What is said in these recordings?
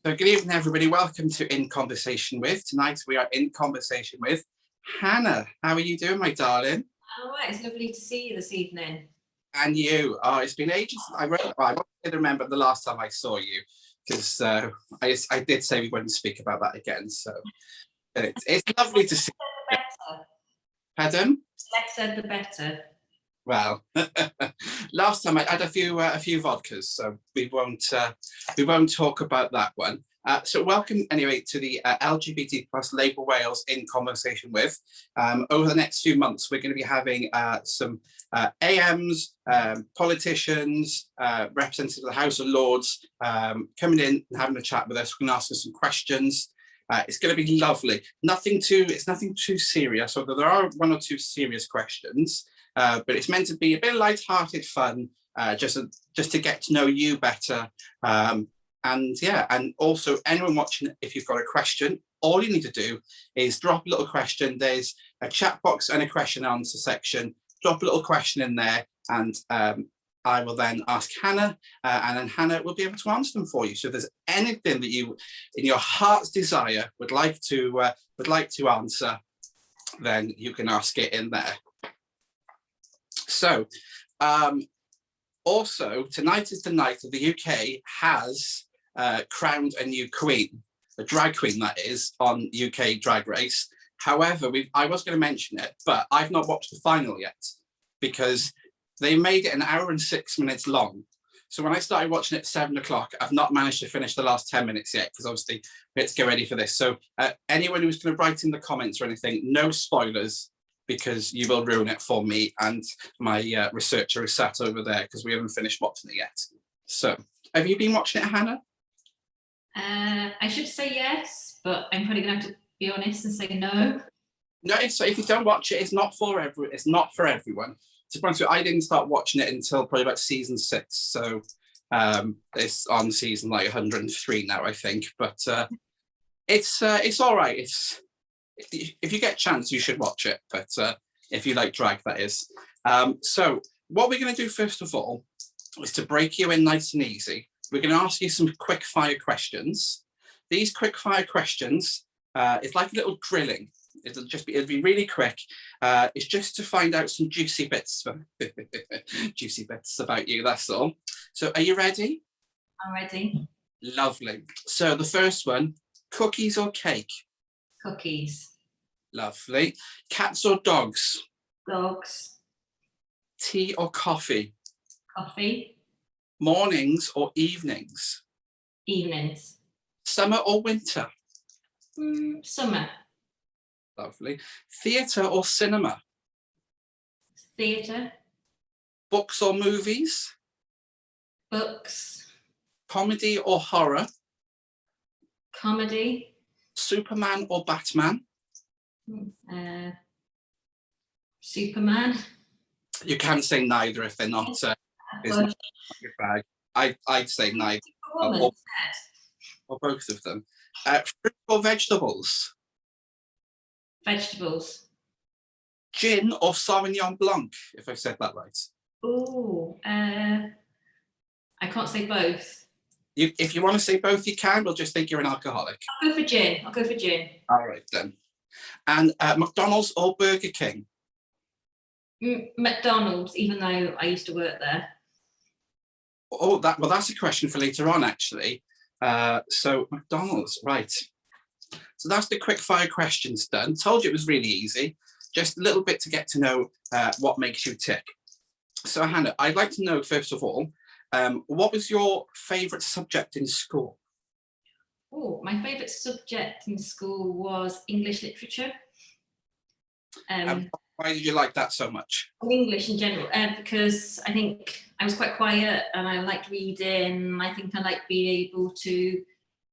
So good evening, everybody. Welcome to In Conversation With. Tonight we are in conversation with Hannah. How are you doing, my darling? All right, it's lovely to see you this evening. And you. Oh, it's been ages. I don't remember the last time I saw you, because I did say we wouldn't speak about that again. So it's lovely to see you. Pardon? Less said, the better. Well, last time I had a few vodkas, so we won't talk about that one. So welcome anyway to the LGBT plus Labour Wales in conversation with. Over the next few months, we're going to be having some AMs, politicians, representatives of the House of Lords coming in and having a chat with us. We're going to ask us some questions. It's going to be lovely. It's nothing too serious, although there are one or two serious questions. But it's meant to be a bit of light-hearted fun, just to get to know you better. And also anyone watching, if you've got a question, all you need to do is drop a little question. There's a chat box and a question and answer section. Drop a little question in there, and I will then ask Hannah, and then Hannah will be able to answer them for you. So if there's anything that you, in your heart's desire, would like to answer, then you can ask it in there. So, also tonight is the night that the UK has crowned a new queen, a drag queen that is, on UK Drag Race. However, I was going to mention it, but I've not watched the final yet because they made it 1 hour and 6 minutes long. So when I started watching it at 7 o'clock, I've not managed to finish the last 10 minutes yet because obviously we had to get ready for this. So anyone who's going to write in the comments or anything, no spoilers, because you will ruin it for me, and my researcher is sat over there because we haven't finished watching it yet. So, have you been watching it, Hannah? I should say yes, but I'm probably going to have to be honest and say no. No, so if you don't watch it, it's not for everyone. To be honest with you, I didn't start watching it until probably about season 6. So it's on season like 103 now, I think. But it's all right. If you get a chance, you should watch it, but if you like drag, that is. So what we're going to do first of all is to break you in nice and easy. We're going to ask you some quick fire questions. These quick fire questions, it's like a little drilling. It'll be really quick. It's just to find out some juicy bits about you, that's all. So are you ready? I'm ready. Lovely. So the first one, cookies or cake? Cookies. Lovely. Cats or dogs? Dogs. Tea or coffee? Coffee. Mornings or evenings? Evenings. Summer or winter? Summer. Lovely. Theatre or cinema? Theatre. Books or movies? Books. Comedy or horror? Comedy. Superman or Batman? Superman. You can't say neither if they're not, not your bag. I'd say neither. Or both of them. Fruit or vegetables? Vegetables. Gin or Sauvignon Blanc, if I've said that right. Oh, I can't say both. If you want to say both, you can. We'll just think you're an alcoholic. I'll go for gin. All right, then. And McDonald's or Burger King? McDonald's, even though I used to work there. Oh, that's a question for later on, actually. So McDonald's, right. So that's the quick fire questions done. Told you it was really easy. Just a little bit to get to know what makes you tick. So Hannah, I'd like to know, first of all, what was your favourite subject in school? Oh, my favourite subject in school was English literature. Why did you like that so much? English in general, because I think I was quite quiet and I liked reading. I think I liked being able to,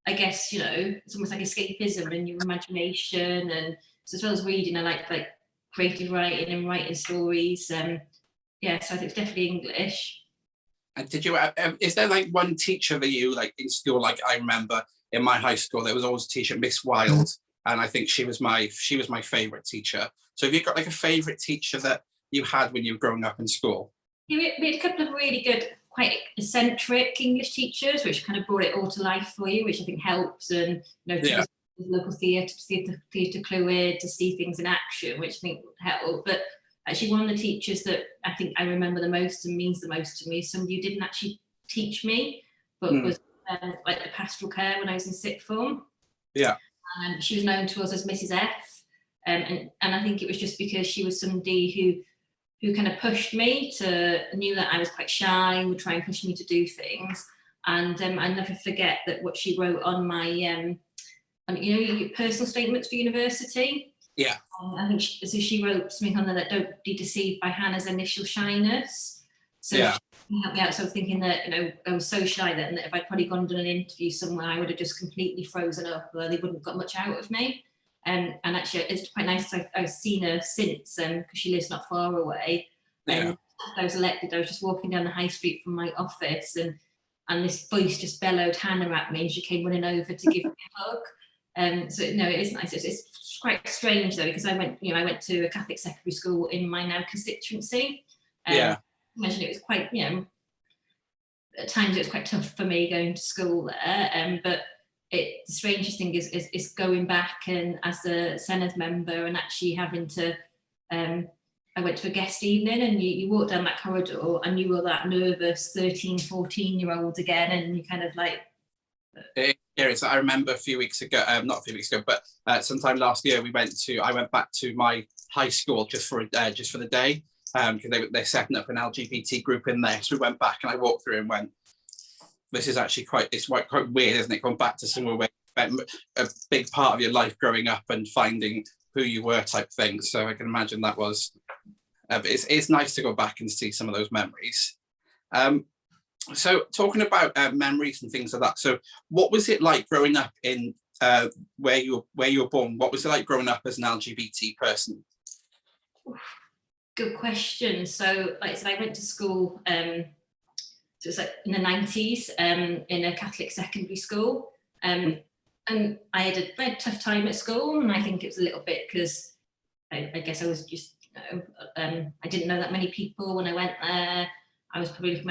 I guess, it's almost like escapism and your imagination. And so as well as reading, I liked like creative writing and writing stories. So I think it's definitely English. And did you? Is there like one teacher that you like in school? Like I remember in my high school, there was always a teacher, Miss Wilde, and I think she was my favourite teacher. So have you got like a favourite teacher that you had when you were growing up in school? Yeah, we had a couple of really good quite eccentric English teachers, which kind of brought it all to life for you, which I think helps. And to the local theatre, to see the theatre fluid, to see things in action, which I think helped. But actually, one of the teachers that I think I remember the most and means the most to me is somebody who didn't actually teach me, but was like the pastoral care when I was in sixth form. Yeah. And she was known to us as Mrs. F. And I think it was just because she was somebody who kind of pushed me knew that I was quite shy and would try and push me to do things. And I never forget that what she wrote on my, your personal statements for university. Yeah. I think she wrote something on there that don't be deceived by Hannah's initial shyness. So she helped me out. So I was thinking that, I was so shy then that if I'd probably gone and done an interview somewhere, I would have just completely frozen up, or they wouldn't have got much out of me. And actually, it's quite nice because I've seen her since, because she lives not far away. And after I was elected, I was just walking down the high street from my office, and this voice just bellowed Hannah at me, and she came running over to give me a hug. So no, it is nice. It's quite strange though, because I went to a Catholic secondary school in my now constituency. Imagine it was quite, at times it was quite tough for me going to school there. But the strangest thing is going back and as the Senedd member and actually having to, I went to a guest evening, and you walk down that corridor and you were that nervous 13, 14-year-old again, and you kind of like... I remember a few weeks ago, not a few weeks ago, but sometime last year I went back to my high school just for the day, because they're setting up an LGBT group in there. So we went back and I walked through and went, this is actually quite weird, isn't it? Going back to somewhere where a big part of your life growing up and finding who you were type thing. So I can imagine that was, but it's nice to go back and see some of those memories. So talking about memories and things like that. So what was it like growing up in where you were born? What was it like growing up as an LGBT person? Good question. So like I said, I went to school, so it was like in the 90s, in a Catholic secondary school. And I had a very tough time at school, and I think it was a little bit because I guess I was just, I didn't know that many people when I went there. I was probably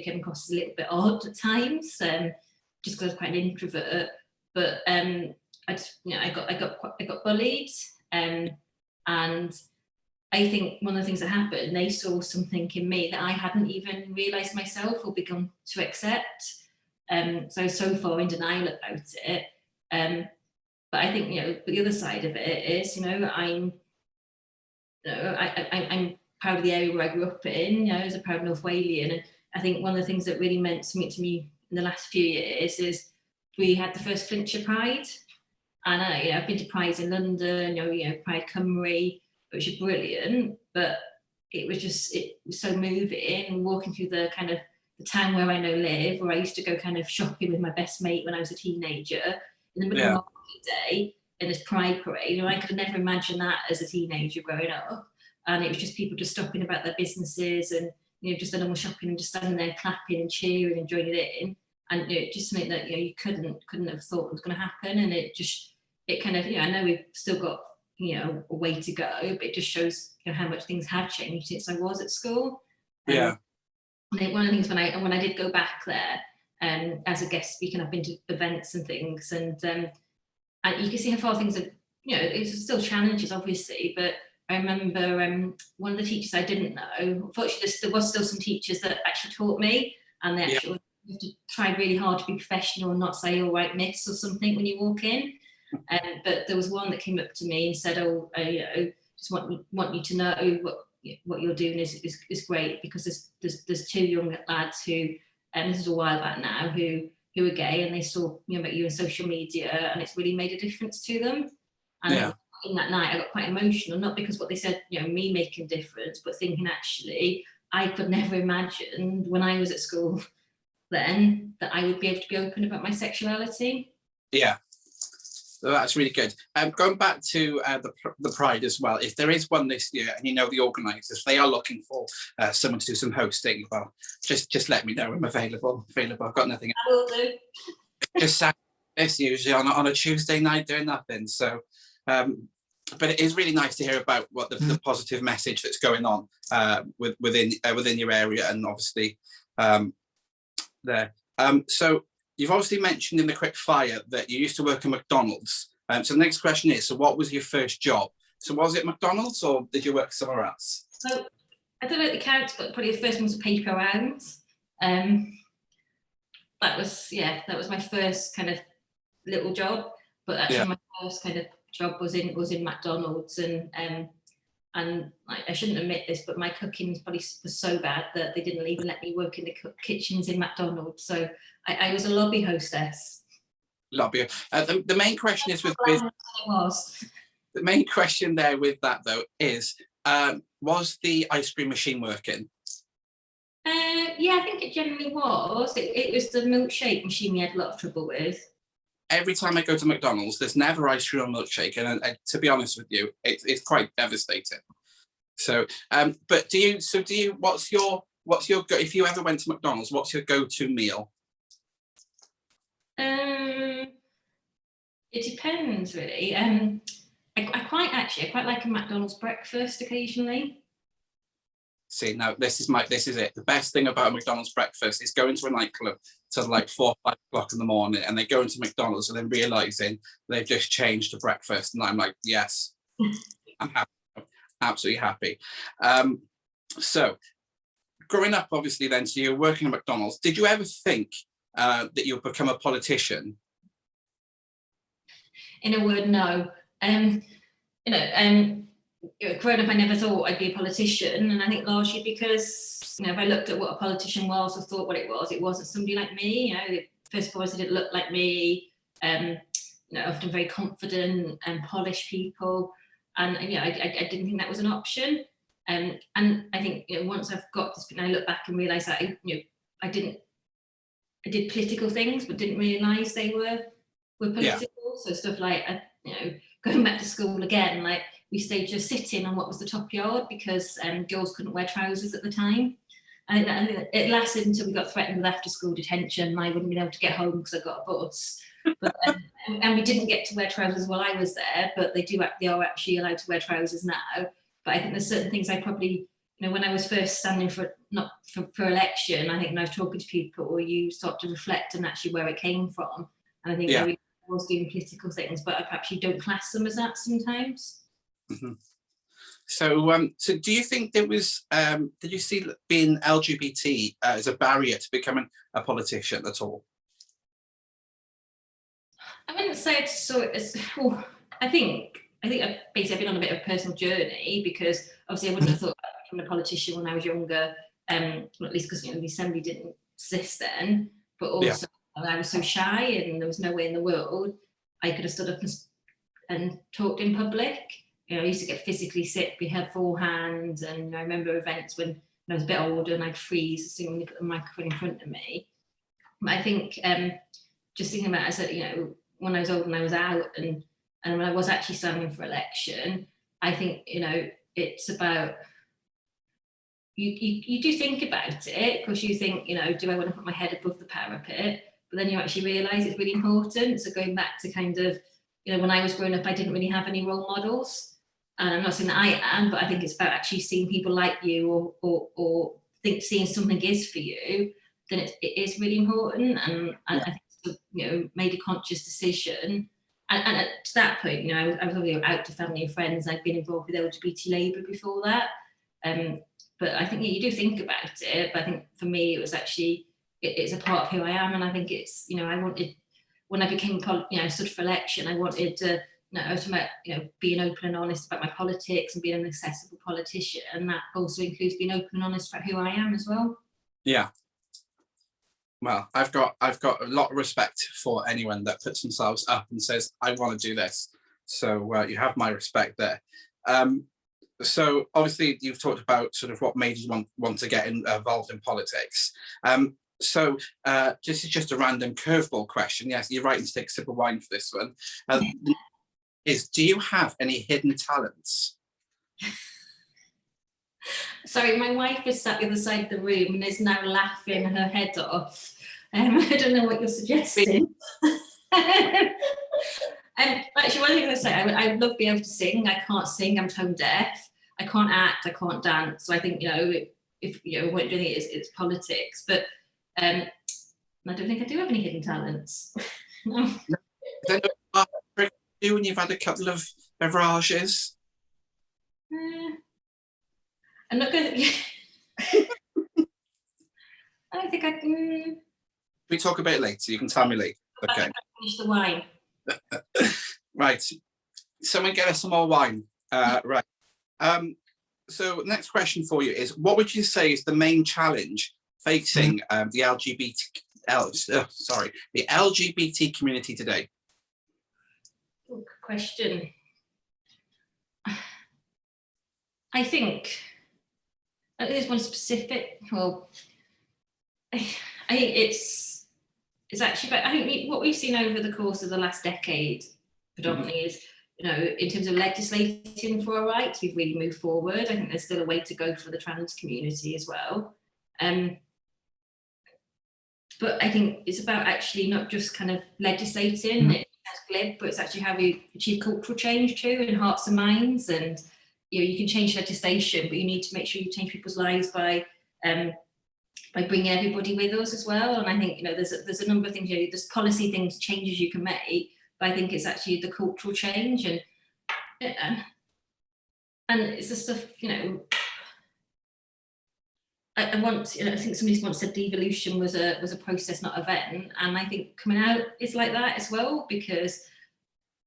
came across as a little bit odd at times, just because I was quite an introvert. But I got bullied, and I think one of the things that happened, they saw something in me that I hadn't even realised myself or begun to accept. So I was so far in denial about it. But I think, the other side of it is, I'm proud of the area where I grew up in, as a proud North Walian. And I think one of the things that really meant something to me in the last few years is we had the first Flintshire Pride. And I've been to Prides in London, Pride Cymru, which is brilliant, but it was so moving, walking through the kind of the town where I now live, where I used to go kind of shopping with my best mate when I was a teenager, in the middle of market day, in this Pride parade. I could have never imagined that as a teenager growing up. And it was just people just stopping about their businesses and, just the normal shopping and just standing there clapping and cheering and joining it in. And just something that, you couldn't have thought was going to happen. And it kind of, I know we've still got, a way to go, but it just shows how much things have changed since I was at school. I think one of the things when I did go back there as a guest speaker, I've been to events and things, and you can see how far things are. It's still challenges, obviously, but I remember one of the teachers I didn't know. Unfortunately, there was still some teachers that actually taught me, and they actually have to try really hard to be professional and not say "all right, miss" or something when you walk in. But there was one that came up to me and said, just want you to know what you're doing is great, because there's two young lads who, and this is a while back now, who are gay, and they saw about you on social media, and it's really made a difference to them. And in that night I got quite emotional, not because what they said, me making a difference, but thinking actually I could never imagine when I was at school then that I would be able to be open about my sexuality. So that's really good. Going back to the Pride as well, if there is one this year, and the organisers, they are looking for someone to do some hosting, well, just let me know. I'm available. I've got nothing. I will do. Just it's usually on a Tuesday night doing nothing. So, but it is really nice to hear about what the positive message that's going on within your area, and obviously there. So you've obviously mentioned in the quick fire that you used to work at McDonald's. So the next question is, so what was your first job? So was it McDonald's or did you work somewhere else? So I don't know if it counts, but probably the first one was a paper round. That was my first kind of little job. But actually, my first kind of job was in McDonald's, and I shouldn't admit this, but my cooking probably was so bad that they didn't even let me work in the kitchens in McDonald's. So I was a lobby hostess. Lobby. The main question is with the main question there with that though is, was the ice cream machine working? Yeah, I think it generally was. It was the milkshake machine we had a lot of trouble with. Every time I go to McDonald's, there's never ice cream or milkshake, and to be honest with you, it's quite devastating. So, but what's your if you ever went to McDonald's, what's your go-to meal? It depends really. I quite like a McDonald's breakfast occasionally. See, now this is it. The best thing about a McDonald's breakfast is going to a nightclub till like 4 or 5 o'clock in the morning, and they go into McDonald's and then realizing they've just changed the breakfast, and I'm like, yes, I'm happy, absolutely happy. So, growing up, obviously, then, so you're working at McDonald's. Did you ever think that you'll become a politician? In a word, no. Growing up, I never thought I'd be a politician, and I think largely because if I looked at what a politician was or thought what it wasn't somebody like me. First of all, they didn't look like me. Often very confident and polished people, and I didn't think that was an option. And I think once I've got this, I look back and realise that I did political things, but didn't realise they were political. Yeah. So stuff like going back to school again, like we stayed just sitting on what was the top yard because girls couldn't wear trousers at the time. And it lasted until we got threatened with after school detention, and I wouldn't be able to get home because I got a bus. But, and we didn't get to wear trousers while I was there, but they are actually allowed to wear trousers now. But I think there's certain things I probably, when I was first standing for election, I think when I was talking to people, you start to reflect on actually where it came from. And I think I was doing political things, but perhaps you don't class them as that sometimes. Mm-hmm. So do you think there was, did you see being LGBT as a barrier to becoming a politician at all? I wouldn't say it's so. I think I've basically been on a bit of a personal journey, because obviously I wouldn't have thought I'd become a politician when I was younger, at least because the assembly didn't exist then, but also I was so shy and there was no way in the world I could have stood up and talked in public. I used to get physically sick beforehand, and I remember events when I was a bit older and I'd freeze as soon as they put the microphone in front of me. But I think just thinking about it as when I was old and I was out and when I was actually standing for election, I think it's about you do think about it, because you think do I want to put my head above the parapet? But then you actually realise it's really important. So going back to kind of when I was growing up, I didn't really have any role models. And I'm not saying that I am, but I think it's about actually seeing people like you or seeing something is for you, then it is really important. And I think made a conscious decision. And to that point, I was already out to family and friends. I'd been involved with LGBT Labour before that. But I think you do think about it. But I think for me, it was actually, it's a part of who I am. And I think it's, I wanted, when I became, stood for election, I wanted to, I was talking about, being open and honest about my politics and being an accessible politician. And that also includes being open and honest about who I am as well. Yeah. Well, I've got a lot of respect for anyone that puts themselves up and says, I want to do this. So you have my respect there. So obviously you've talked about sort of what made you want to get involved in politics. So this is just a random curveball question. Yes, you're right to take a sip of wine for this one. Do you have any hidden talents? Sorry, my wife is sat the other side of the room and is now laughing her head off. I don't know what you're suggesting. Actually, one thing I say, I would love being able to sing. I can't sing, I'm tone deaf. I can't act, I can't dance. So I think, if I won't do it's politics, but I don't think I do have any hidden talents. No. Then you when you've had a couple of beverages. I'm not going to. I don't think I can. We talk about it later. You can tell me later. Okay. Finish the wine. Right. Someone get us some more wine. Right. So next question for you is, what would you say is the main challenge facing the LGBT community today? Good question. I think there's one specific. Well, I think it's actually, but I think what we've seen over the course of the last decade predominantly is, in terms of legislating for our rights, we've really moved forward. I think there's still a way to go for the trans community as well. But I think it's about actually not just kind of legislating, it's glib, but it's actually how we achieve cultural change too in hearts and minds. And you can change legislation, but you need to make sure you change people's lives by bringing everybody with us as well. And I think there's a number of things, there's policy things, changes you can make, but I think it's actually the cultural change and it's the stuff, I think somebody once said devolution was a process, not event, and I think coming out is like that as well, because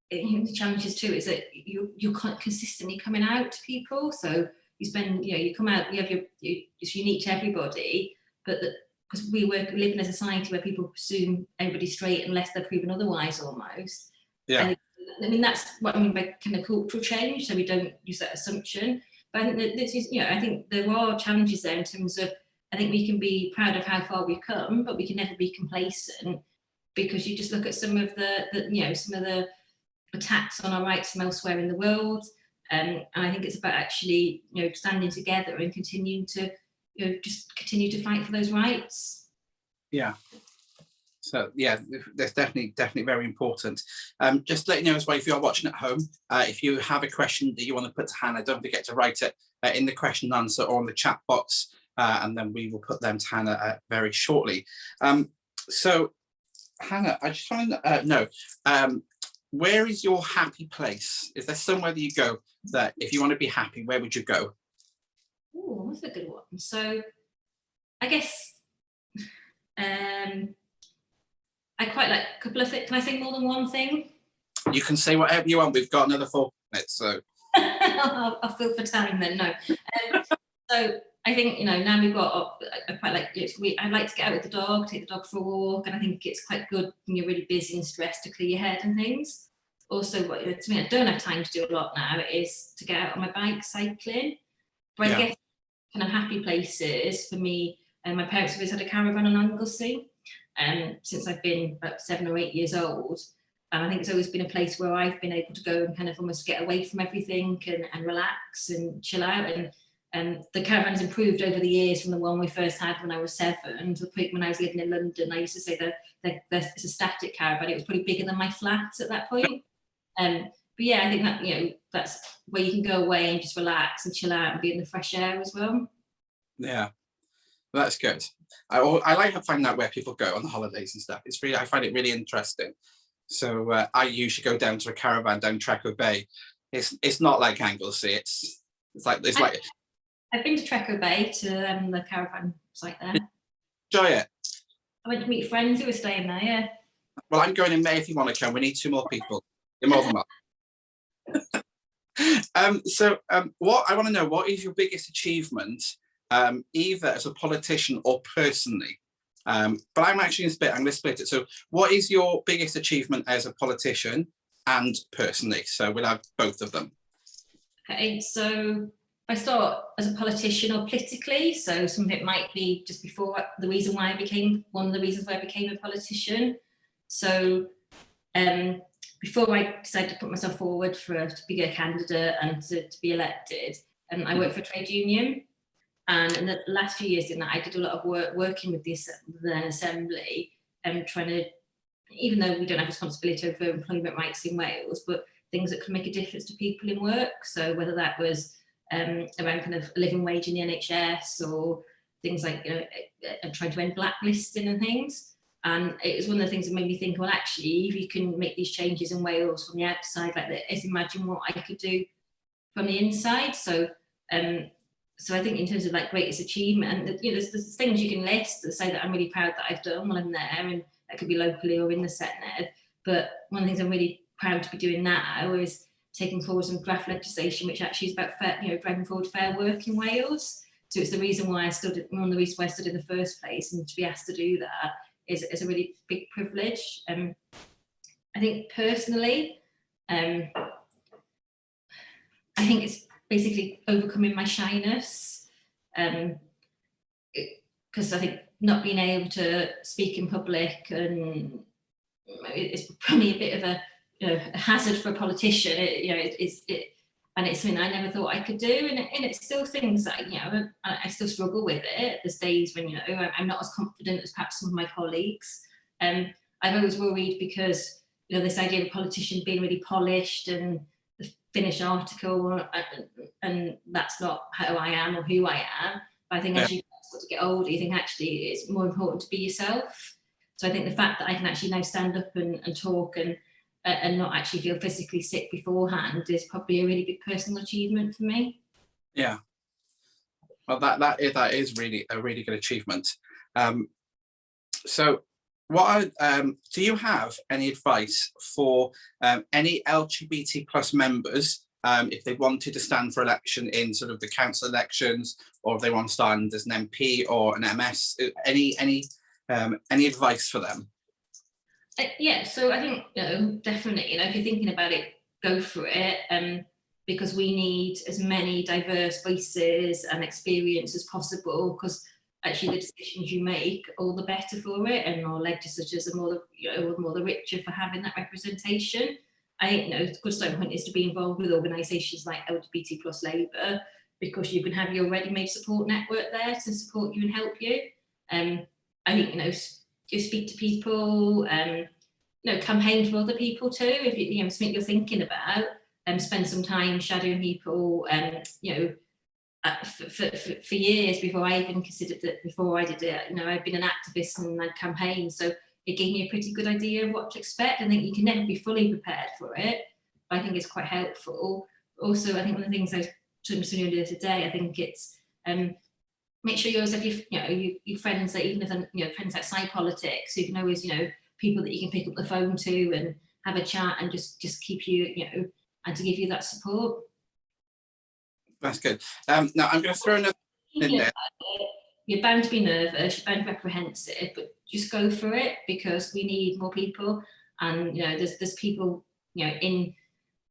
the challenges too is that you're consistently coming out to people. So you spend, you come out, it's unique to everybody, but because we live in a society where people presume everybody's straight unless they're proven otherwise, almost. Yeah. I mean, that's what I mean by kind of cultural change. So we don't use that assumption. But I think that this is, I think there are challenges there in terms of, I think we can be proud of how far we've come, but we can never be complacent, because you just look at some of the attacks on our rights from elsewhere in the world. And I think it's about actually, standing together and continuing to, just continue to fight for those rights. Yeah. So yeah, that's definitely very important. Just let you know as well, if you're watching at home, if you have a question that you want to put to Hannah, don't forget to write it in the question and answer or in the chat box, and then we will put them to Hannah very shortly. So Hannah, I just want to know, where is your happy place? Is there somewhere that you go that if you want to be happy, where would you go? Oh, that's a good one. So I guess I quite like a couple of things. Can I say more than one thing? You can say whatever you want. We've got another 4 minutes, so. I'll fill for time then. No. So I think now we've got. I quite like. I like to get out with the dog, take the dog for a walk, and I think it's quite good when you're really busy and stressed to clear your head and things. Also, what to me, I don't have time to do a lot now, is to get out on my bike cycling. But I guess kind of happy places for me. My parents have always had a caravan on Anglesey. Since I've been about 7 or 8 years old, and I think it's always been a place where I've been able to go and kind of almost get away from everything and relax and chill out. And the caravan's improved over the years from the one we first had when I was 7 to the point when I was living in London. I used to say that it's a static caravan. It was probably bigger than my flat at that point. But yeah, I think that that's where you can go away and just relax and chill out and be in the fresh air as well. Yeah, that's good. I like to find out where people go on the holidays and stuff. I find it really interesting. So I usually go down to a caravan down Treco Bay. It's not like Anglesey. It's like I've been to Treco Bay to the caravan site there. Enjoy it. I went to meet friends who were staying there. Yeah. Well, I'm going in May if you want to come. We need 2 more people. You're more than welcome. So what I want to know, what is your biggest achievement, either as a politician or personally? But I'm actually I'm going to split it. So what is your biggest achievement as a politician and personally? So we'll have both of them. Okay, so I start as a politician or politically. So some of it might be just before one of the reasons why I became a politician. So before I decided to put myself forward to be a candidate and to be elected, I worked for a trade union. And in the last few years I did a lot of work working with the Assembly and trying to, even though we don't have responsibility over employment rights in Wales, but things that can make a difference to people in work. So whether that was around kind of a living wage in the NHS or things like trying to end blacklisting and things. And it was one of the things that made me think, well, actually, if you can make these changes in Wales from the outside like this, imagine what I could do from the inside. So so I think in terms of like greatest achievement, and there's things you can list that say that I'm really proud that I've done while I'm there, and that could be locally or in the Senedd. But one of the things I'm really proud to be doing now is taking forward some draft legislation which actually is about fair, driving forward fair work in Wales. So it's the reason why I stood, one of the reasons why I stood in the first place, and to be asked to do that is a really big privilege. I think personally, I think it's basically overcoming my shyness, because I think not being able to speak in public, and it's probably a bit of a hazard for a politician. And it's something I never thought I could do, and it's still things that I still struggle with it. There's days when I'm not as confident as perhaps some of my colleagues. I've always worried because this idea of a politician being really polished and the finished article, and that's not how I am or who I am. But I think as you start to get older, you think actually it's more important to be yourself. So I think the fact that I can actually now stand up and talk and not actually feel physically sick beforehand is probably a really big personal achievement for me. Yeah, well, that is really a really good achievement. So what do you have any advice for any LGBT plus members if they wanted to stand for election in sort of the council elections, or if they want to stand as an MP or an MS? Any advice for them? Yeah, so I think definitely, if you're thinking about it, go for it, because we need as many diverse voices and experience as possible, because actually the decisions you make, all the better for it, and more legislators are more the richer for having that representation. I think a good starting point is to be involved with organisations like LGBT plus Labour, because you can have your ready-made support network there to support you and help you. I think you speak to people, campaign for other people too. If you something you're thinking about, spend some time shadowing people. For years before I even considered it, before I did it, I've been an activist and I'd campaigned, so it gave me a pretty good idea of what to expect. I think you can never be fully prepared for it, but I think it's quite helpful. Also, I think one of the things I was talking to earlier today, I think it's make sure you always have your friends that, even if friends outside politics, so you can always people that you can pick up the phone to and have a chat and just keep you and to give you that support. That's good. Now I'm going to throw another in there. You're bound to be nervous, you're bound to be apprehensive, but just go for it, because we need more people. And there's people in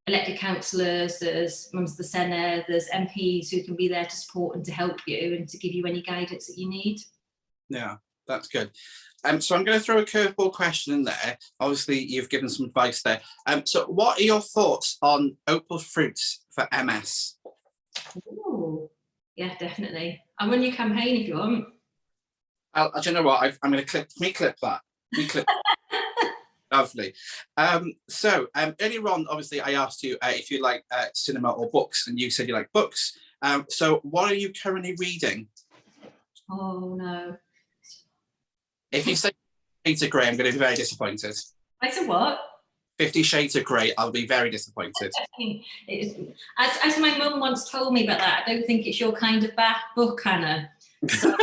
elected councillors, there's members of the Senedd, there's MPs who can be there to support and to help you and to give you any guidance that you need. Yeah, that's good. So I'm going to throw a curveball question in there. Obviously, you've given some advice there. So what are your thoughts on Opal fruits for MS? Ooh, yeah, definitely. I'll run your campaign if you want. Do you know what? I'm going to clip that. Lovely. So earlier on, obviously, I asked you if you like cinema or books, and you said you like books. So what are you currently reading? Oh, no. If you say 50 Shades of Grey, I'm going to be very disappointed. I said what? 50 Shades of Grey, I'll be very disappointed. As my mum once told me about that, I don't think it's your kind of book, Hannah. So,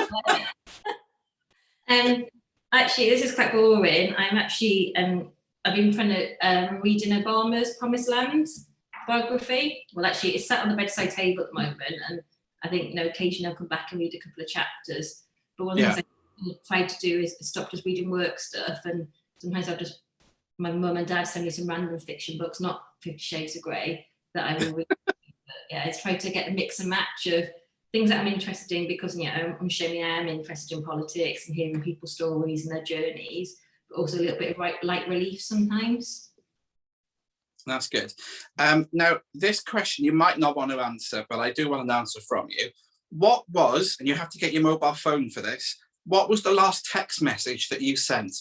actually, this is quite boring. I'm actually, I've been trying to reading Obama's Promised Land biography. Well, actually, it's sat on the bedside table at the moment, and I think occasionally I'll come back and read a couple of chapters. But one of the things I tried to do is stop just reading work stuff, and sometimes my mum and dad send me some random fiction books, not 50 Shades of Grey, that I will read. Yeah, it's trying to get a mix and match of things that I'm interested in, because I'm showing I'm interested in politics and hearing people's stories and their journeys, but also a little bit of light relief sometimes. That's good. Now, this question you might not want to answer, but I do want an answer from you. What was, and you have to get your mobile phone for this, what was the last text message that you sent?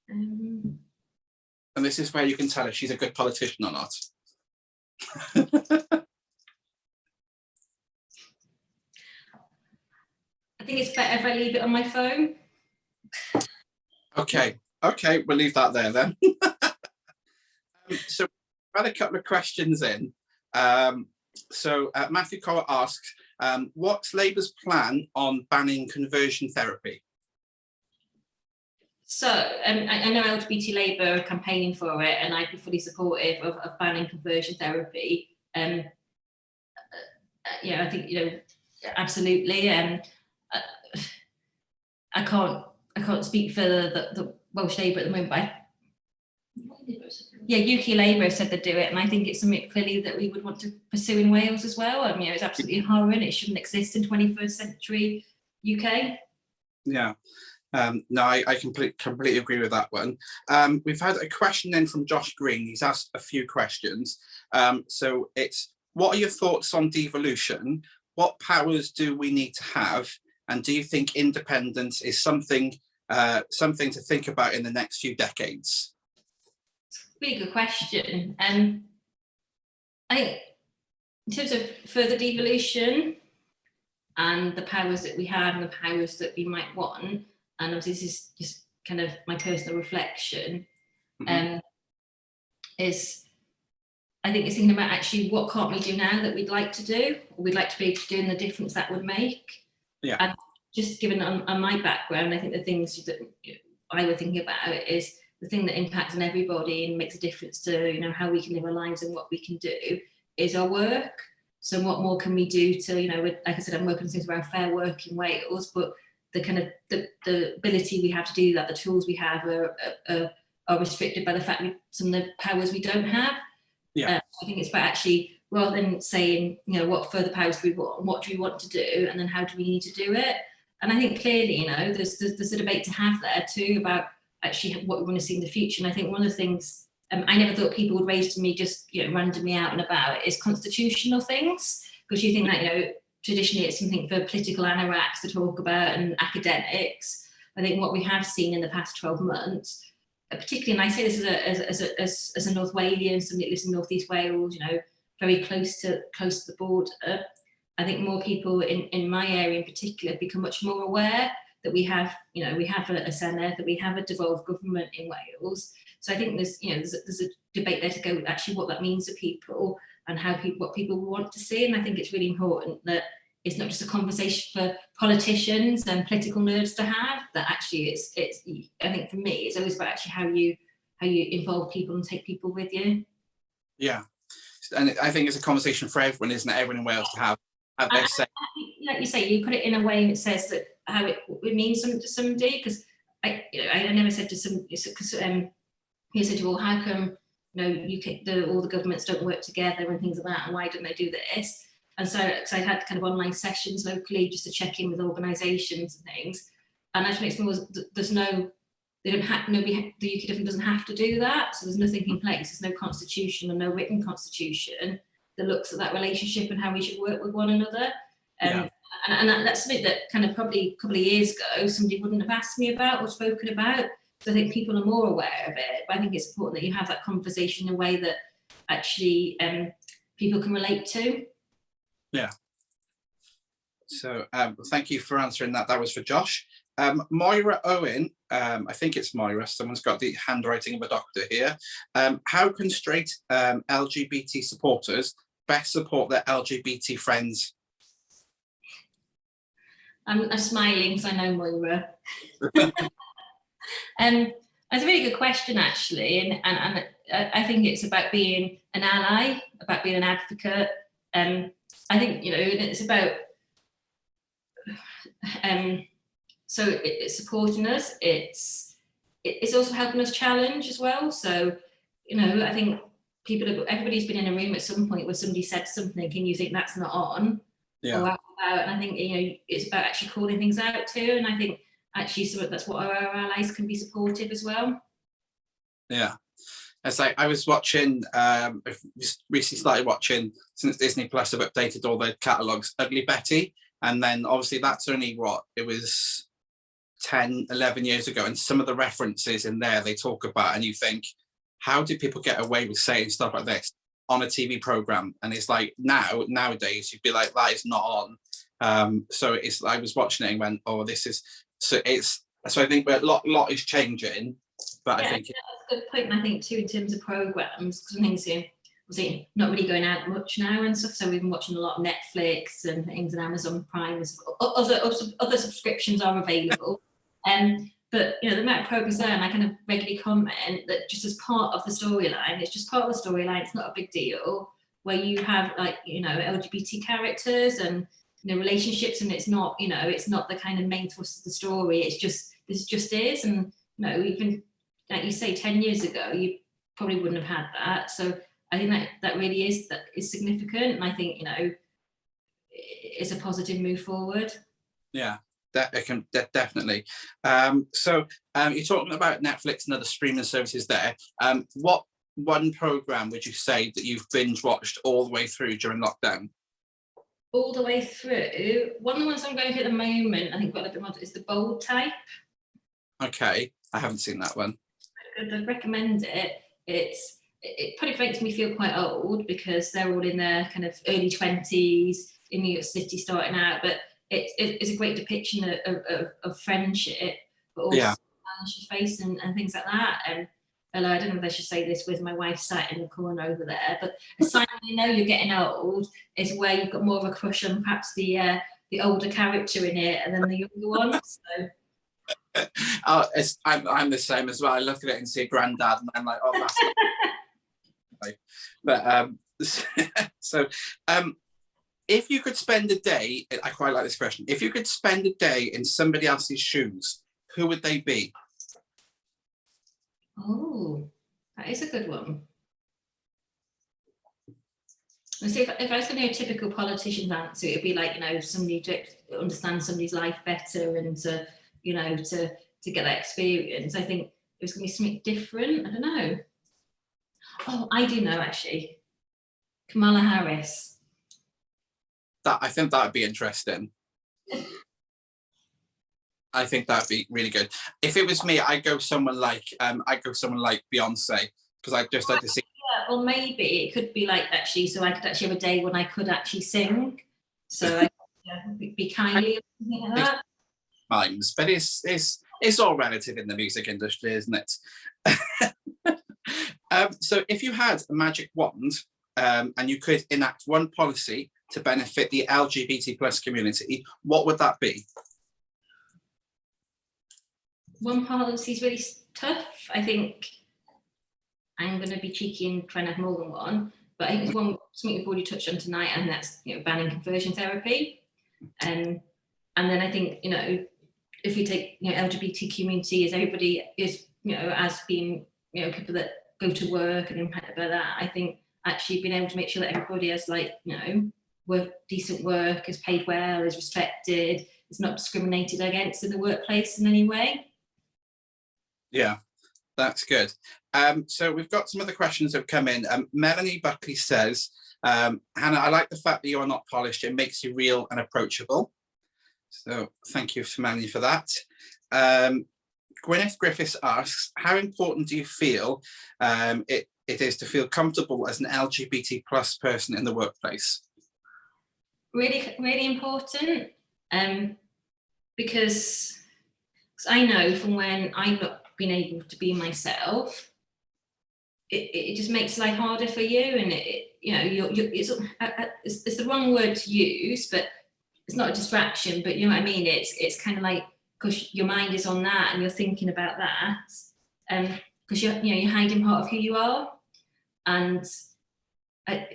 And this is where you can tell if she's a good politician or not. think it's better if I leave it on my phone. Okay, we'll leave that there then. So I've had a couple of questions in. Matthew Cole asks, what's Labour's plan on banning conversion therapy? So I know LGBT Labour are campaigning for it, and I'd be fully supportive of banning conversion therapy. I think, absolutely. I can't speak for the Welsh Labour at the moment, but UK Labour said they'd do it, and I think it's something clearly that we would want to pursue in Wales as well. I mean, it's absolutely horrible. It shouldn't exist in 21st century UK. Yeah. No, I completely agree with that one. We've had a question then from Josh Green. He's asked a few questions. So it's, what are your thoughts on devolution? What powers do we need to have? And do you think independence is something to think about in the next few decades? Really good question. I think in terms of further devolution and the powers that we have and the powers that we might want, and obviously this is just kind of my personal reflection, is I think it's thinking about actually what can't we do now that we'd like to do, or we'd like to be able to do, and the difference that would make. Yeah. And just given on my background, I think the things that I were thinking about is the thing that impacts on everybody and makes a difference to how we can live our lives and what we can do is our work. So what more can we do to, like I said, I'm working on things around fair work in Wales, but the kind of the ability we have to do that, the tools we have are restricted by the fact that some of the powers we don't have. Yeah. I think it's about actually, rather than saying, what further powers do we want, what do we want to do, and then how do we need to do it? And I think clearly, there's a debate to have there too about actually what we want to see in the future. And I think one of the things I never thought people would raise to me just randomly out and about is constitutional things, because you think that traditionally it's something for political anoraks to talk about and academics. I think what we have seen in the past 12 months, particularly, and I say this as a North Walian, somebody that lives in North East Wales, very close to the border, I think more people in my area in particular become much more aware that we have a Senedd, that we have a devolved government in Wales. So I think there's a debate there to go actually what that means to people and what people want to see. And I think it's really important that it's not just a conversation for politicians and political nerds to have, that actually it's I think for me it's always about actually how you involve people and take people with you. Yeah. And I think it's a conversation for everyone, isn't it? Everyone in Wales to have their say. Like you say, you put it in a way that says that how it means something to somebody, because I never said to some, because he said, well, how come all the governments don't work together and things like that, and why don't they do this? And so I had kind of online sessions locally just to check in with organisations and things, and actually the next thing was the UK government doesn't have to do that, so there's nothing in place. There's no constitution and no written constitution that looks at that relationship and how we should work with one another. And that's something that kind of probably a couple of years ago somebody wouldn't have asked me about or spoken about. So I think people are more aware of it, but I think it's important that you have that conversation in a way that actually people can relate to. Yeah. So thank you for answering that. That was for Josh. Moira Owen, I think it's Moira, someone's got the handwriting of a doctor here. How can straight LGBT supporters best support their LGBT friends? I'm smiling because I know Moira. That's a really good question, actually, and I think it's about being an ally, about being an advocate. I think it's about so it's supporting us. It's also helping us challenge as well. So I think everybody's been in a room at some point where somebody said something, and you think that's not on. Yeah. Or out about, and I think it's about actually calling things out too. And I think actually that's what our allies can be supportive as well. Yeah. It's like I was watching, recently started watching, since Disney Plus have updated all their catalogues, Ugly Betty. And then obviously that's only it was 10, 11 years ago. And some of the references in there they talk about, and you think, how did people get away with saying stuff like this on a TV program? And it's like nowadays you'd be like, that is not on. So I was watching it and went, oh, this is, so I think a lot is changing, but yeah, I think that's a good point. And I think too, in terms of programs, because things obviously not really going out much now and stuff. So we've been watching a lot of Netflix and things, and Amazon Prime. Other subscriptions are available. But the amount of programs there, and I kind of regularly comment that just as part of the storyline, it's just part of the storyline. It's not a big deal. Where you have LGBT characters and relationships, and it's not the kind of main thrust of the story. It's just this just is, and even like you say, 10 years ago, you probably wouldn't have had that. So I think that really is significant, and I think it's a positive move forward. Yeah, definitely. So you're talking about Netflix and other streaming services there. What one program would you say that you've binge watched all the way through during lockdown? All the way through. One of the ones I'm going through at the moment, I think, got a bit more, is The Bold Type. Okay, I haven't seen that one. I'd recommend it. It probably makes me feel quite old because they're all in their kind of early 20s in New York City starting out, but it's a great depiction of friendship, but also challenge you face and things like that. And I don't know if I should say this with my wife sat in the corner over there, but a sign you know you're getting old is where you've got more of a crush on perhaps the older character in it and then the younger one. So. I'm the same as well. I look at it and see a granddad, and I'm like, oh, that's. But so if you could spend a day, I quite like this question. If you could spend a day in somebody else's shoes, who would they be? Oh, that is a good one. So if I was going to do a typical politician's answer, it'd be like somebody to understand somebody's life better and to get that experience. I think it was going to be something different. I don't know. Oh, I do know actually. Kamala Harris. I think that would be interesting. I think that'd be really good. If it was me, I'd go someone like Beyonce, because I'd just like to see. Yeah, or maybe it could be like actually, so I could actually have a day when I could actually sing. So I could be Kylie or something like that. Mimes, but it's all relative in the music industry, isn't it? So if you had a magic wand and you could enact one policy to benefit the LGBT plus community, what would that be? One policy is really tough. I think I'm going to be cheeky and try and have more than one, but I think it's something we've already touched on tonight, and that's banning conversion therapy. And then I think if we take LGBT community as everybody is as being people that go to work and impacted by that, I think actually being able to make sure that everybody has decent work, is paid well, is respected, is not discriminated against in the workplace in any way. Yeah, that's good. So we've got some other questions that have come in. Melanie Buckley says, Hannah, I like the fact that you are not polished. It makes you real and approachable. So thank you, Melanie, for that. Gwyneth Griffiths asks, how important do you feel it is to feel comfortable as an LGBT plus person in the workplace? Really, really important. Because I know from when I've not been able to be myself, it just makes life harder for you, and it's the wrong word to use, but it's not a distraction. But you know what I mean. It's kind of like, because your mind is on that and you're thinking about that, because you're hiding part of who you are, and I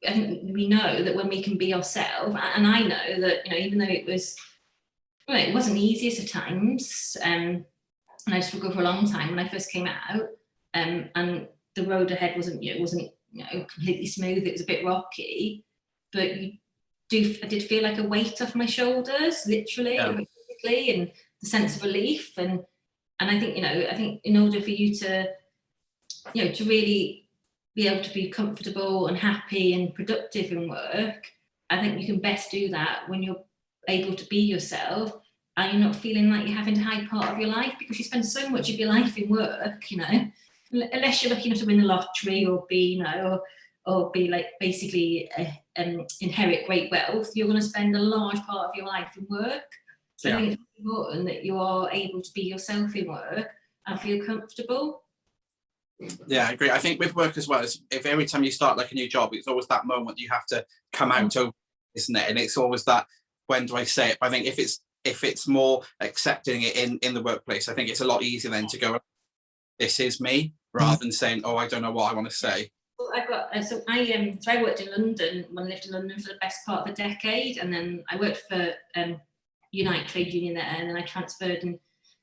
think we know that when we can be ourselves, and I know that even though it wasn't the easiest at times, and I struggled for a long time when I first came out, and the road ahead wasn't completely smooth. It was a bit rocky, but I did feel like a weight off my shoulders, literally, and physically, and the sense of relief, and I think in order for you to to really be able to be comfortable and happy and productive in work, I think you can best do that when you're able to be yourself and you're not feeling like you're having to hide part of your life, because you spend so much of your life in work, unless you're lucky enough to win the lottery or be, or or be like basically inherit great wealth, you're going to spend a large part of your life in work. So I think it's important that you are able to be yourself in work and feel comfortable. Yeah, I agree. I think with work as well, if every time you start like a new job, it's always that moment you have to come out of, isn't it? And it's always that, when do I say it? But I think if it's more accepting it in the workplace, I think it's a lot easier then to go, this is me, rather than saying, oh, I don't know what I want to say. Well, I've got so I worked in London when I lived in London for the best part of a decade, and then I worked for Unite Trade Union there, and then I transferred and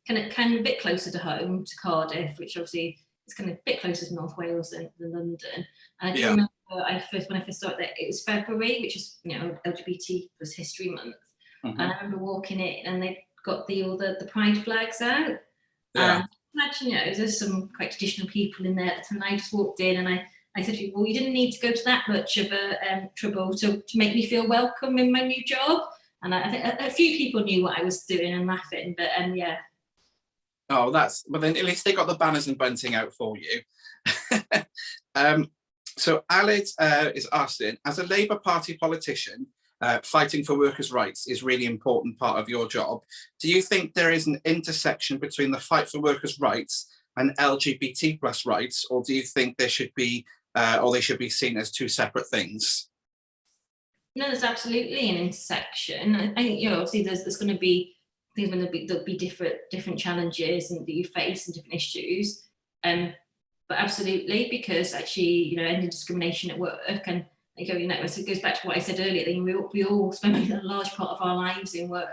kind of a bit closer to home, to Cardiff, which obviously is kind of a bit closer to North Wales than London. And I do remember when I first started there, it was February, which is, you know, LGBT plus History Month, and I remember walking in and they got all the pride flags out. And imagine, you know, there's some quite traditional people in there, and I just walked in and I said to you, well, you didn't need to go to that much of a trouble to make me feel welcome in my new job. And I think a few people knew what I was doing and laughing, but yeah. Oh, but then at least they got the banners and bunting out for you. So Alid is asking, as a Labour Party politician, fighting for workers' rights is really important part of your job. Do you think there is an intersection between the fight for workers' rights and LGBT plus rights, or do you think there should be, or they should be seen as two separate things? No, there's absolutely an intersection. I think, you know, obviously there's going to be things when there'll be different challenges and that you face and different issues. But absolutely, because actually, you know, ending discrimination at work, and you know, so it goes back to what I said earlier. We all spend a large part of our lives in work,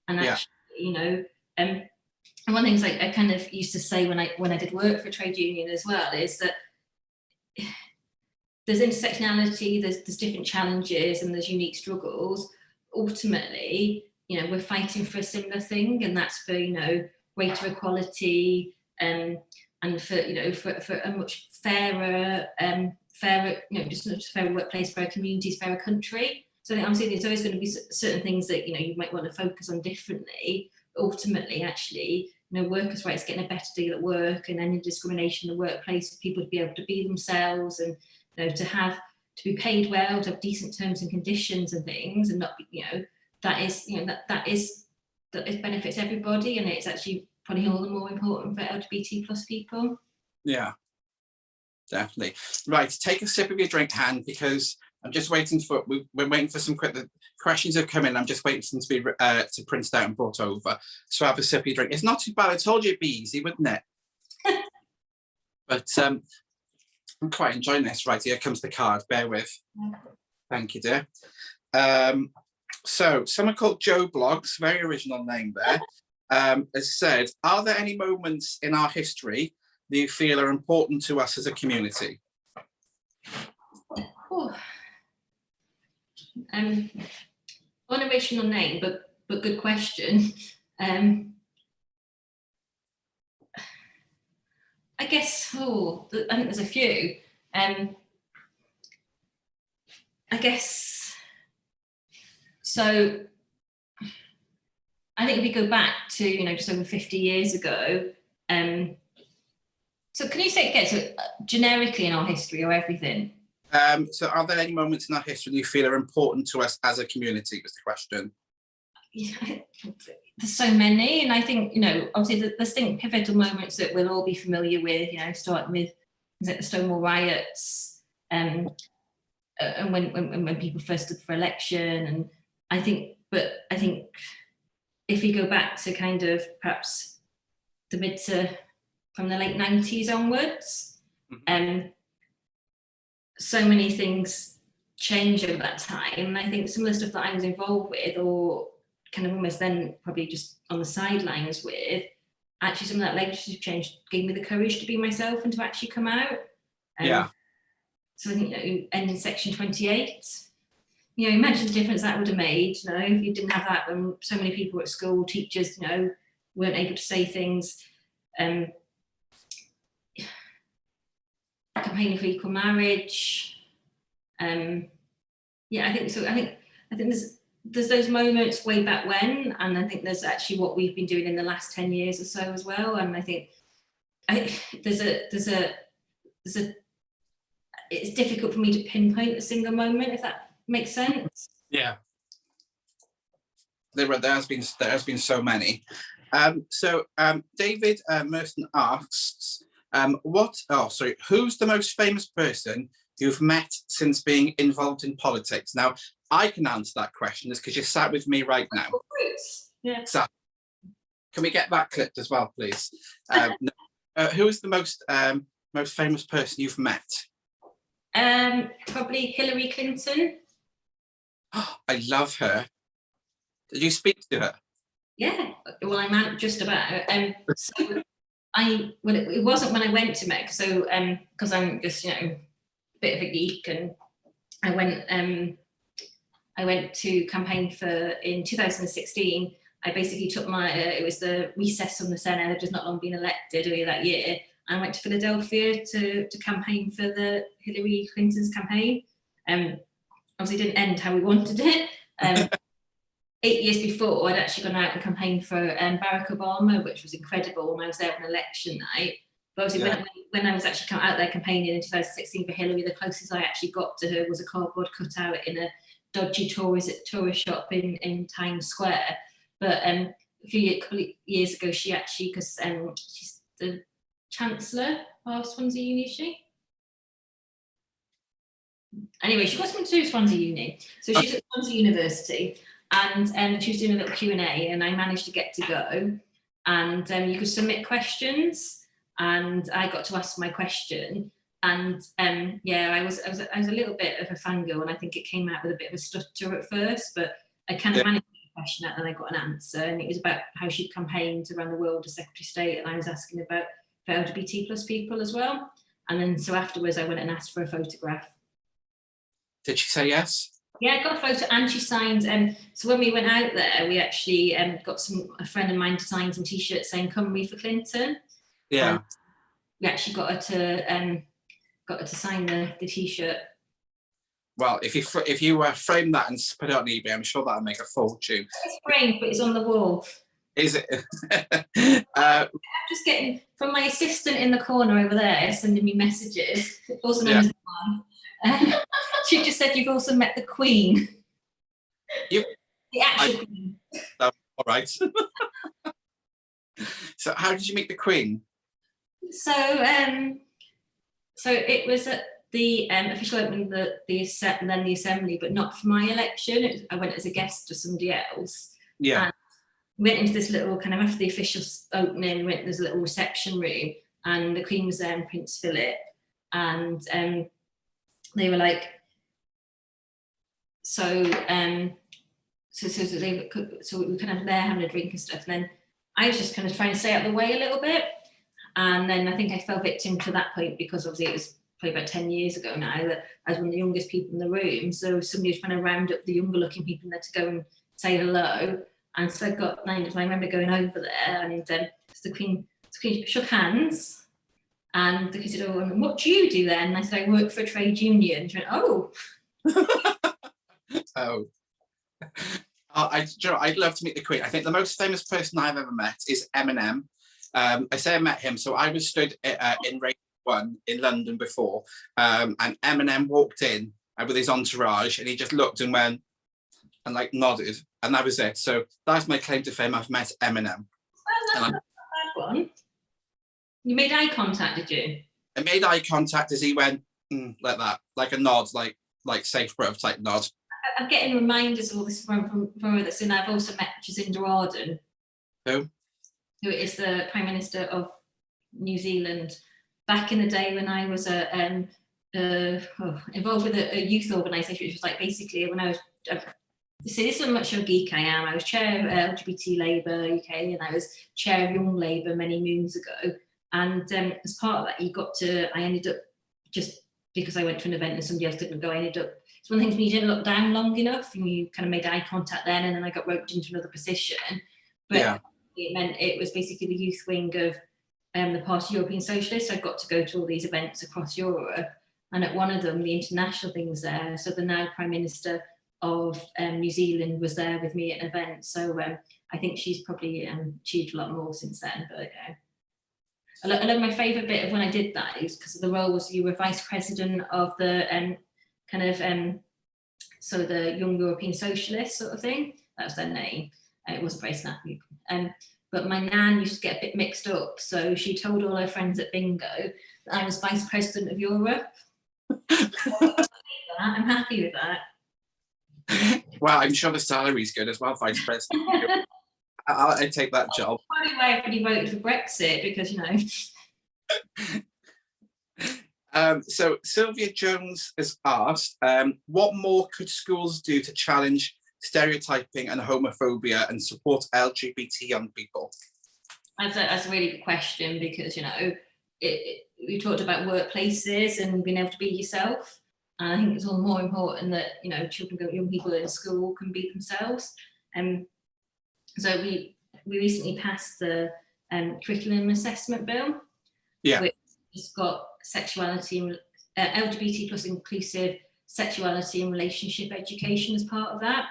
and actually, you know, and one of the things I kind of used to say when I did work for a trade union as well is that there's intersectionality, there's different challenges, and there's unique struggles. Ultimately, you know, we're fighting for a similar thing, and that's for, you know, greater equality, and for, you know, for a much fairer, you know, just a fairer workplace, fairer communities, fairer country. So I think obviously there's always going to be certain things that, you know, you might want to focus on differently. But ultimately, actually, you know, workers' rights, getting a better deal at work, and any discrimination in the workplace, for people to be able to be themselves, and, you know, to be paid well, to have decent terms and conditions and things, and not be, you know, that is, you know, that it benefits everybody, and it's actually probably all the more important for LGBT plus people. Yeah, definitely. Right, take a sip of your drink, Han, because I'm just waiting for, we're waiting for some quick, the questions have come in. I'm just waiting for them to be to print out and brought over. So have a sip of your drink. It's not too bad. I told you it'd be easy, wouldn't it? But I'm quite enjoying this. Right, here comes the card. Bear with. Thank you, dear. So someone called Joe Blogs, very original name there, has said, are there any moments in our history that you feel are important to us as a community? Unoriginal name, but good question. I guess, I think there's a few. I guess, so I think if we go back to, you know, just over 50 years ago, so can you say again, so generically in our history or everything? So are there any moments in our history you feel are important to us as a community, was the question. Yeah, there's so many, and I think, you know, obviously there's pivotal moments that we'll all be familiar with, you know, starting with the Stonewall riots, and when people first stood for election, and I think if we go back to kind of perhaps from the late 90s onwards, so many things change over that time, and I think some of the stuff that I was involved with, or kind of almost then probably just on the sidelines with, actually some of that legislative change gave me the courage to be myself and to actually come out. So I think, you know, ending Section 28, you know, imagine the difference that would have made, you know, if you didn't have that, when so many people at school, teachers, you know, weren't able to say things. Campaigning for equal marriage. Yeah, I think so. I think there's those moments way back when, and I think there's actually what we've been doing in the last 10 years or so as well. And I think there's a it's difficult for me to pinpoint a single moment, if that makes sense. Yeah. There has been so many. David Merson asks, who's the most famous person you've met since being involved in politics? Now, I can answer that question just because you're sat with me right now. Yeah. So, can we get that clipped as well, please? Who is the most famous person you've met? Probably Hillary Clinton. I love her. Did you speak to her? Yeah, well, I'm just about. So it wasn't when I went to Meg. So because I'm just a bit of a geek, and I went to campaign in 2016. I basically took it was the recess from the Senedd. I'd just not long been elected earlier that year. I went to Philadelphia to campaign for the Hillary Clinton's campaign. Obviously, it didn't end how we wanted it. 8 years before, I'd actually gone out and campaigned for Barack Obama, which was incredible when I was there on election night. But obviously, when I was actually out there campaigning in 2016 for Hillary, the closest I actually got to her was a cardboard cutout in a dodgy tourist shop in Times Square. But a couple of years ago, she actually, because she's the Chancellor of Swansea Uni, is she? Anyway, she got something to do with Swansea Uni. So she's at Swansea University, and she was doing a little Q&A, and I managed to get to go. And you could submit questions, and I got to ask my question. And I was a little bit of a fangirl, and I think it came out with a bit of a stutter at first, but I kind of managed to get a question out, and I got an answer. And it was about how she'd campaigned around the world as Secretary of State, and I was asking about for LGBT plus people as well. And then so afterwards, I went and asked for a photograph. Did she say yes? Yeah, I got a photo, and she signed. So when we went out there, we actually got a friend of mine to sign some T-shirts saying "Come me for Clinton." Yeah. We actually got her to sign the T-shirt. Well, if you frame that and put it on eBay, I'm sure that'll make a fortune. It's framed, but it's on the wall. Is it? I'm just getting from my assistant in the corner over there sending me messages. Also known as the one. She just said you've also met the Queen. The actual Queen. All right. So how did you meet the Queen? So it was at the official opening of and then the assembly, but not for my election. I went as a guest to somebody else. Yeah. And went into this little kind of after the official opening, went there's a little reception room, and the Queen was there and Prince Philip, and they were like, so we were kind of there having a drink and stuff, and then I was just kind of trying to stay out of the way a little bit, and then I think I fell victim to that point because obviously it was probably about 10 years ago now that I was one of the youngest people in the room, so somebody was trying to round up the younger looking people in there to go and say hello, and so I remember going over there, and the Queen shook hands, and the Queen said, "Oh, and what do you do then?" And I said, "I work for a trade union." She went, "Oh." Oh. I'd love to meet the Queen. I think the most famous person I've ever met is Eminem. I say I met him, so I was stood in Race 1 in London before, and Eminem walked in with his entourage, and he just looked and went and like nodded, and that was it. So that's my claim to fame. I've met Eminem. Well, that's not a bad one. You made eye contact, did you? I made eye contact as he went like that, like a nod, like safe bruv type nod. I'm getting reminders of all this from others, and I've also met Jacinda Ardern. Who is the Prime Minister of New Zealand. Back in the day when I was involved with a youth organisation, which was like basically when I was. So this is how much of a geek I am. I was chair of LGBT Labour UK, and I was chair of Young Labour many moons ago. And as part of that, I ended up, just because I went to an event and somebody else didn't go, I ended up, it's one of the things when you didn't look down long enough and you kind of made eye contact then, and then I got roped into another position. But it meant it was basically the youth wing of the Party of European Socialists. So I got to go to all these events across Europe. And at one of them, the international thing was there. So the now Prime Minister of New Zealand was there with me at an event. So I think she's probably achieved a lot more since then. But I love my favourite bit of when I did that is because the role was you were vice president of the so the Young European Socialists sort of thing. That was their name. It wasn't very snappy. But my nan used to get a bit mixed up, so she told all her friends at bingo that I was vice president of Europe. I'm happy with that. Well, I'm sure the salary's good as well, vice president. I'd take that job. Probably why everybody voted for Brexit, because, you know. So Sylvia Jones has asked, what more could schools do to challenge stereotyping and homophobia and support LGBT young people? That's a really good question, because, you know, we talked about workplaces and being able to be yourself. And I think it's all more important that, you know, young people in school can be themselves. So we recently passed the curriculum assessment bill, which has got sexuality, LGBT plus inclusive sexuality and relationship education as part of that.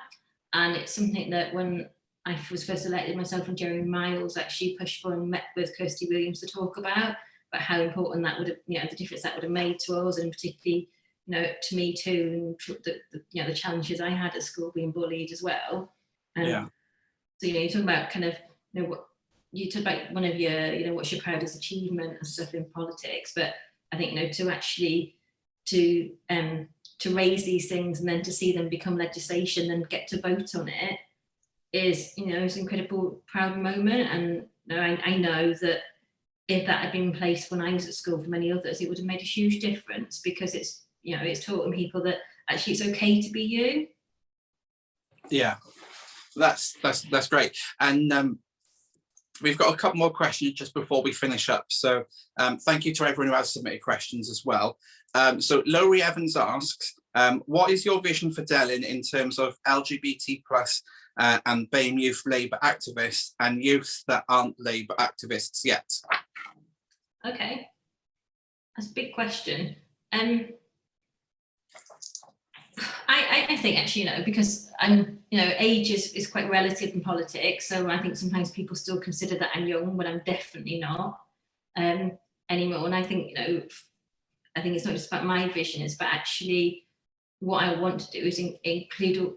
And it's something that when I was first elected, myself and Jeremy Miles actually pushed for and met with Kirsty Williams to talk about how important that would have, you know, the difference that would have made to us, and particularly, you know, to me too, and you know, the challenges I had at school being bullied as well. So, you know, you talk about kind of, you know, what you talk about one of your, you know, what's your proudest achievement and stuff in politics, but I think, you know, to actually to raise these things and then to see them become legislation and get to vote on it is, you know, it's an incredible proud moment. And you know, I know that if that had been in place when I was at school for many others, it would have made a huge difference, because it's, you know, it's taught people that actually it's okay to be you. Yeah, that's great. And we've got a couple more questions just before we finish up. So thank you to everyone who has submitted questions as well. So Laurie Evans asks, what is your vision for Delyn in terms of LGBT plus and BAME youth Labour activists and youth that aren't Labour activists yet? Okay, that's a big question. I think actually, you know, because you know, age is quite relative in politics, so I think sometimes people still consider that I'm young, but I'm definitely not anymore. And I think, you know, I think it's not just about my vision, it's about actually what I want to do is include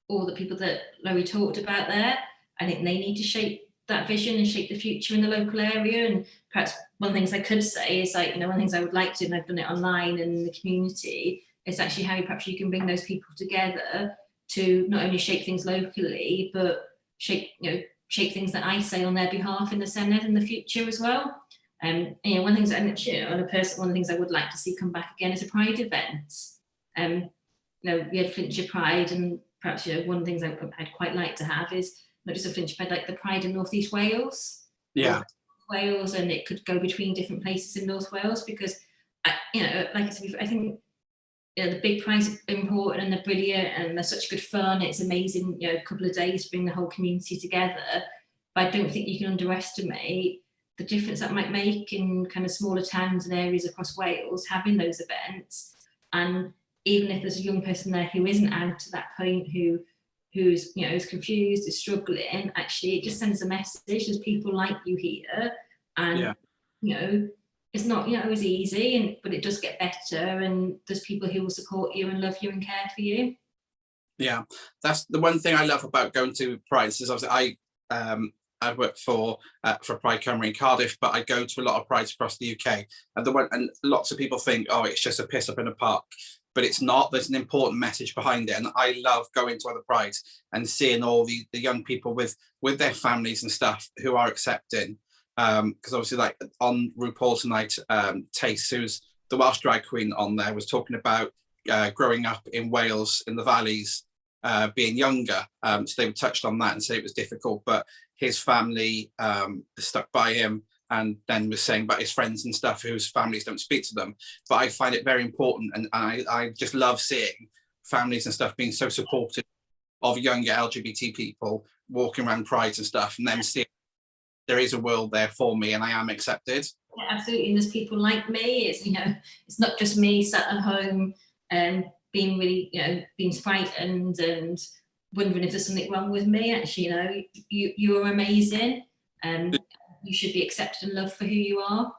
all the people that Laurie talked about there. I think they need to shape that vision and shape the future in the local area. And perhaps one of the things I could say is, like, you know, one of the things I would like to, and I've done it online and in the community, is actually how perhaps you can bring those people together to not only shape things locally, but shape things that I say on their behalf in the Senedd in the future as well. You know, one of the things, you know, one of the things I would like to see come back again is a Pride event. You know, we had Flintshire Pride, and perhaps, you know, one of the things I'd quite like to have is not just a Flintshire Pride, like the Pride in North East Wales. Yeah. Wales, and it could go between different places in North Wales, because, you know, like I said, I think, you know, the big prize are important and they're brilliant and they're such good fun. It's amazing, you know, a couple of days to bring the whole community together. But I don't think you can underestimate the difference that might make in kind of smaller towns and areas across Wales, having those events. And even if there's a young person there who isn't out to that point, who's, you know, is confused, is struggling, actually it just sends a message. There's people like you here, and you know, it's not, you know, always easy, but it does get better, and there's people who will support you and love you and care for you. Yeah, that's the one thing I love about going to Prides is obviously I work for Pride Cymru in Cardiff, but I go to a lot of Prides across the UK, and lots of people think, oh, it's just a piss up in a park, but it's not. There's an important message behind it, and I love going to other Prides and seeing all the young people with their families and stuff who are accepting. Because obviously, like on RuPaul tonight, Tace, who's the Welsh drag queen on there, was talking about growing up in Wales in the valleys, being younger. So they touched on that and said it was difficult, but his family stuck by him, and then was saying about his friends and stuff whose families don't speak to them. But I find it very important, and I just love seeing families and stuff being so supportive of younger LGBT people walking around Prides and stuff, and then seeing there is a world there for me and I am accepted. Yeah, absolutely. And there's people like me. It's, you know, it's not just me sat at home and being really, you know, being frightened and wondering if there's something wrong with me. Actually, you know, you are amazing, and you should be accepted and loved for who you are.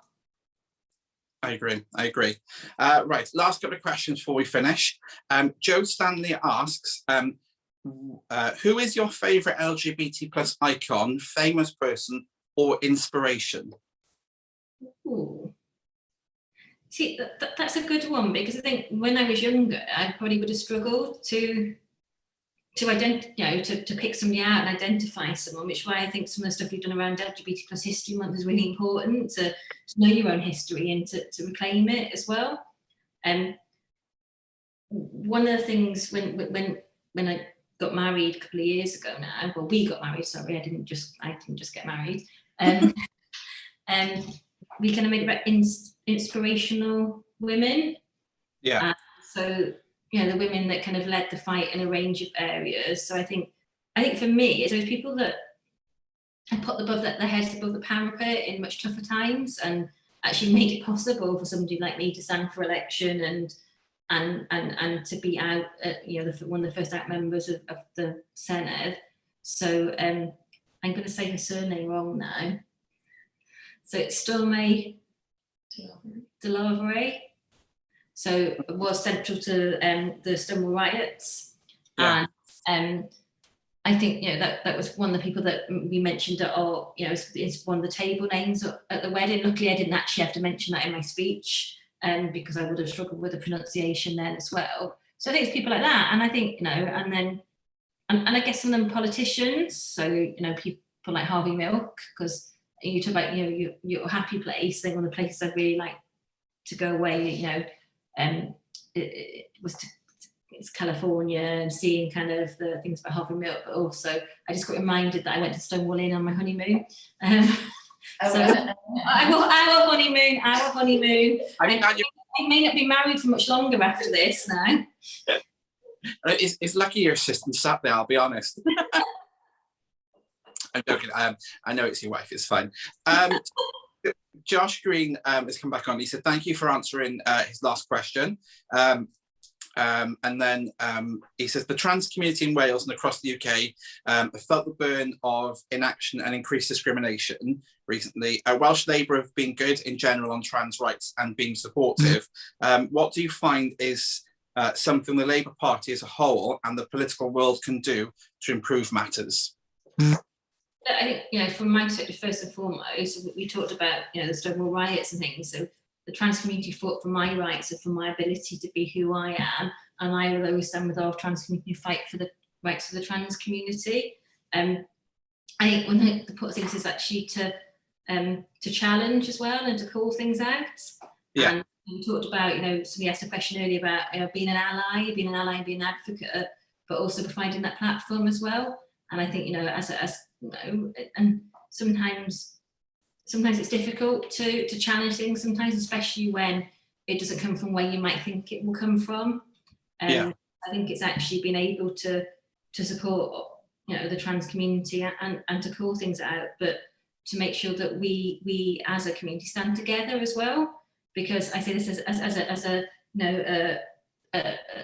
I agree. Right, last couple of questions before we finish. Joe Stanley asks, who is your favourite LGBT plus icon, famous person or inspiration? Ooh. See, that's a good one, because I think when I was younger, I probably would have struggled to to pick somebody out and identify someone, which is why I think some of the stuff we've done around LGBT plus History Month is really important, to know your own history and to reclaim it as well. One of the things when I got married a couple of years ago now, well, we got married, sorry, I didn't just get married. We kind of made it about inspirational women. Yeah. So, the women that kind of led the fight in a range of areas. So I think for me, it's those people that I put their heads above the parapet in much tougher times, and actually made it possible for somebody like me to stand for election and to be out, one of the first out members of the Senedd. So I'm going to say her surname wrong now. So it's Stormé Delyn. So it was central to the Stonewall riots. Yeah. And I think that was one of the people that we mentioned at all. It's one of the table names at the wedding. Luckily, I didn't actually have to mention that in my speech, because I would have struggled with the pronunciation then as well. So I think it's people like that, and I think and I guess some of them politicians. So people like Harvey Milk, because you talk about your happy place. I think one of the places I'd really like to go away, it's California, and seeing kind of the things about Harvey Milk, but also I just got reminded that I went to Stonewall Inn on my honeymoon. So our honeymoon. I may not be married for much longer after this now. It's lucky your assistant sat there, I'll be honest. I'm joking. I know it's your wife, it's fine. Josh Green has come back on. He said, thank you for answering his last question. And then he says, the trans community in Wales and across the UK have felt the burn of inaction and increased discrimination recently. Welsh Labour have been good in general on trans rights and being supportive. What do you find is something the Labour Party as a whole and the political world can do to improve matters? I think, from my perspective, first and foremost, we talked about, the Stonewall riots and things. So the trans community fought for my rights and for my ability to be who I am. And I will always stand with our trans community and fight for the rights of the trans community. I think one of the important things is actually to challenge as well and to call things out. Yeah. And we talked about, somebody asked a question earlier about being an ally and being an advocate, but also providing that platform as well. And I think, and sometimes it's difficult to challenge things, sometimes, especially when it doesn't come from where you might think it will come from. I think it's actually being able to support, the trans community and to call things out, but to make sure that we as a community stand together as well. Because I say this as a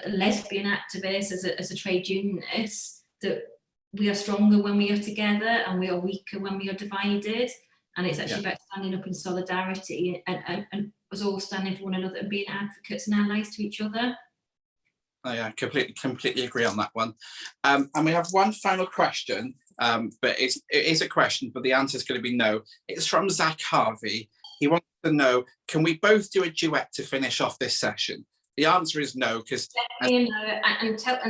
lesbian activist, as a trade unionist, that we are stronger when we are together and we are weaker when we are divided. And it's actually about standing up in solidarity and us all standing for one another and being advocates and allies to each other. I completely agree on that one. And we have one final question, but it is a question, but the answer is going to be no. It's from Zach Harvey. He wants to know, can we both do a duet to finish off this session? The answer is no, because... and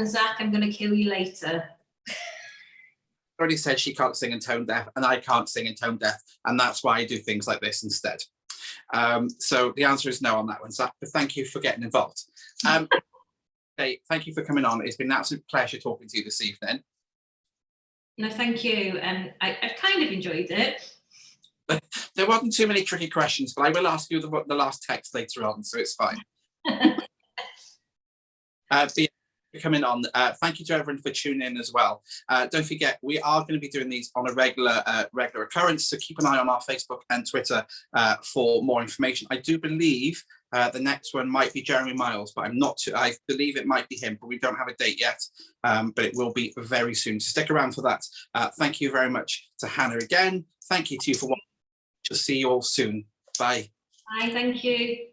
Zach, I'm going to kill you later. Already said she can't sing in tone deaf, and I can't sing in tone deaf, and that's why I do things like this instead. So the answer is no on that one, Zach, but thank you for getting involved. Hey, thank you for coming on. It's been an absolute pleasure talking to you this evening. No, thank you. I've kind of enjoyed it. There wasn't too many tricky questions, but I will ask you the last text later on, so it's fine. For coming on. Thank you to everyone for tuning in as well. Don't forget, we are going to be doing these on a regular occurrence, so keep an eye on our Facebook and Twitter for more information. I do believe the next one might be Jeremy Miles, but I believe it might be him, but we don't have a date yet, but it will be very soon, so stick around for that. Thank you very much to Hannah again. Thank you to you for watching. We'll see you all soon. Bye. Bye, thank you.